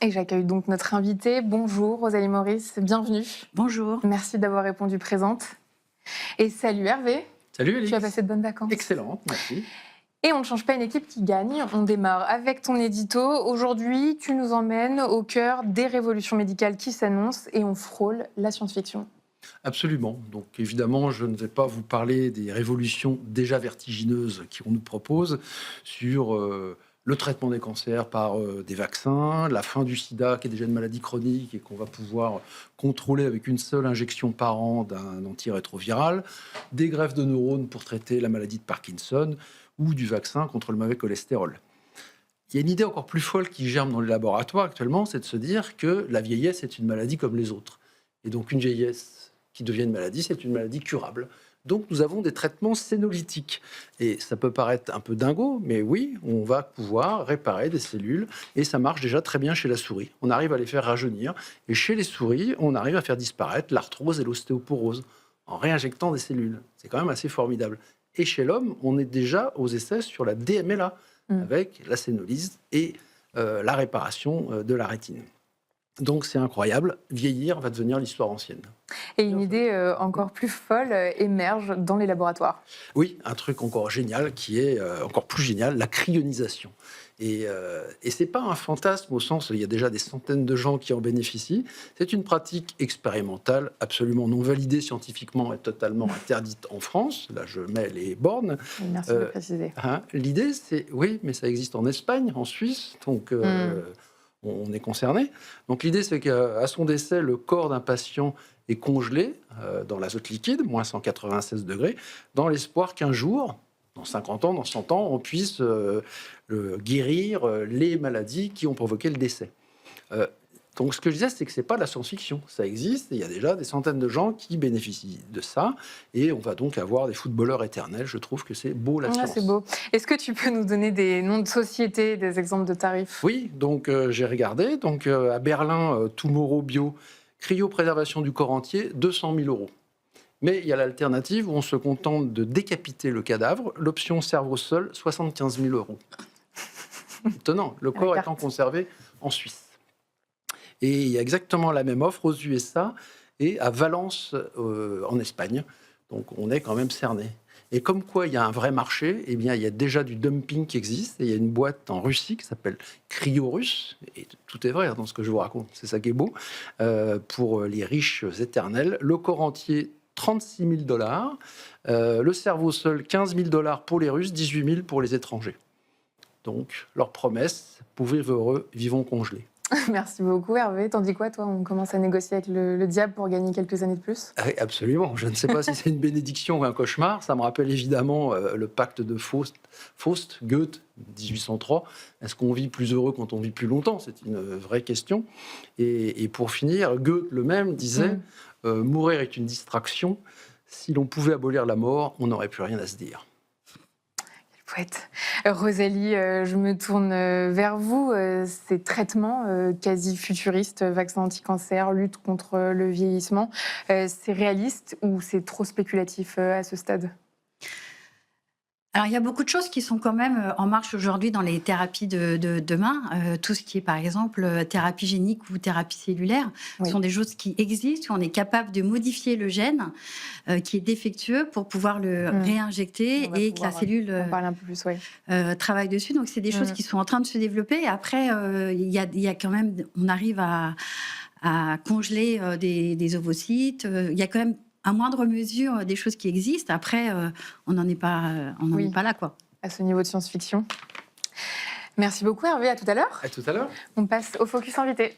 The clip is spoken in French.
Et j'accueille donc notre invitée. Bonjour Rosalie Maurice, bienvenue. Bonjour. Merci d'avoir répondu présente. Et salut Hervé. Salut Alix. Tu as passé de bonnes vacances? Excellente, merci. Et on ne change pas une équipe qui gagne. On démarre avec ton édito. Aujourd'hui, tu nous emmènes au cœur des révolutions médicales qui s'annoncent et on frôle la science-fiction. Absolument. Donc évidemment, je ne vais pas vous parler des révolutions déjà vertigineuses qu'on nous propose sur le traitement des cancers par des vaccins, la fin du sida, qui est déjà une maladie chronique et qu'on va pouvoir contrôler avec une seule injection par an d'un antirétroviral, des greffes de neurones pour traiter la maladie de Parkinson ou du vaccin contre le mauvais cholestérol. Il y a une idée encore plus folle qui germe dans les laboratoires actuellement, c'est de se dire que la vieillesse est une maladie comme les autres. Et donc une vieillesse qui devient une maladie, c'est une maladie curable. Donc nous avons des traitements sénolytiques. Et ça peut paraître un peu dingo, mais oui, on va pouvoir réparer des cellules. Et ça marche déjà très bien chez la souris. On arrive à les faire rajeunir. Et chez les souris, on arrive à faire disparaître l'arthrose et l'ostéoporose en réinjectant des cellules. C'est quand même assez formidable. Et chez l'homme, on est déjà aux essais sur la DMLA, avec la sénolyse et la réparation de la rétine. Donc c'est incroyable, vieillir va devenir l'histoire ancienne. Et une idée encore plus folle émerge dans les laboratoires. Oui, un truc encore génial qui est encore plus génial, la cryonisation. Et c'est pas un fantasme au sens où il y a déjà des centaines de gens qui en bénéficient. C'est une pratique expérimentale absolument non validée scientifiquement et totalement interdite en France. Là, je mets les bornes. Merci de le préciser. L'idée, c'est oui, mais ça existe en Espagne, en Suisse, donc on est concerné. Donc l'idée, c'est qu'à son décès, le corps d'un patient est congelé dans l'azote liquide, moins 196 degrés, dans l'espoir qu'un jour, dans 50 ans, dans 100 ans, on puisse guérir les maladies qui ont provoqué le décès. Donc ce que je disais, c'est que ce n'est pas de la science-fiction. Ça existe, et il y a déjà des centaines de gens qui bénéficient de ça, et on va donc avoir des footballeurs éternels. Je trouve que c'est beau, la science. C'est beau. Est-ce que tu peux nous donner des noms de sociétés, des exemples de tarifs? Oui, donc j'ai regardé. Donc à Berlin, Tomorrow Bio, cryopréservation du corps entier, 200 000 euros. Mais il y a l'alternative où on se contente de décapiter le cadavre. L'option cerveau seul, 75 000 euros. Étonnant, le corps étant conservé en Suisse. Et il y a exactement la même offre aux USA et à Valence, en Espagne. Donc on est quand même cerné. Et comme quoi il y a un vrai marché, eh bien, il y a déjà du dumping qui existe. Et il y a une boîte en Russie qui s'appelle Cryorus. Et tout est vrai dans ce que je vous raconte, c'est ça qui est beau. Pour les riches éternels, le corps entier, 36 000 $. Le cerveau seul, 15 000 $ pour les Russes, 18 000 pour les étrangers. Donc, leur promesse, pour vivre heureux, vivons congelés. Merci beaucoup Hervé. T'en dis quoi toi? On commence à négocier avec le diable pour gagner quelques années de plus? Oui, absolument. Je ne sais pas si c'est une bénédiction ou un cauchemar. Ça me rappelle évidemment le pacte de Faust, Goethe, 1803. Est-ce qu'on vit plus heureux quand on vit plus longtemps? C'est une vraie question. Et pour finir, Goethe le même disait mourir est une distraction. Si l'on pouvait abolir la mort, on n'aurait plus rien à se dire. Poète. Rosalie, je me tourne vers vous. Ces traitements quasi futuristes, vaccins anti-cancer, lutte contre le vieillissement, c'est réaliste ou c'est trop spéculatif à ce stade? Alors, il y a beaucoup de choses qui sont quand même en marche aujourd'hui dans les thérapies de demain. Tout ce qui est, par exemple, thérapie génique ou thérapie cellulaire, ce sont des choses qui existent. On est capable de modifier le gène qui est défectueux pour pouvoir le réinjecter et que la cellule on parle un peu plus, travaille dessus. Donc, c'est des choses qui sont en train de se développer. Et après, il y a quand même... On arrive à congeler des ovocytes. Il y a quand même à moindre mesure des choses qui existent. Après, on n'en est pas, pas là, quoi. À ce niveau de science-fiction. Merci beaucoup Hervé, à tout à l'heure. À tout à l'heure. On passe au focus invité.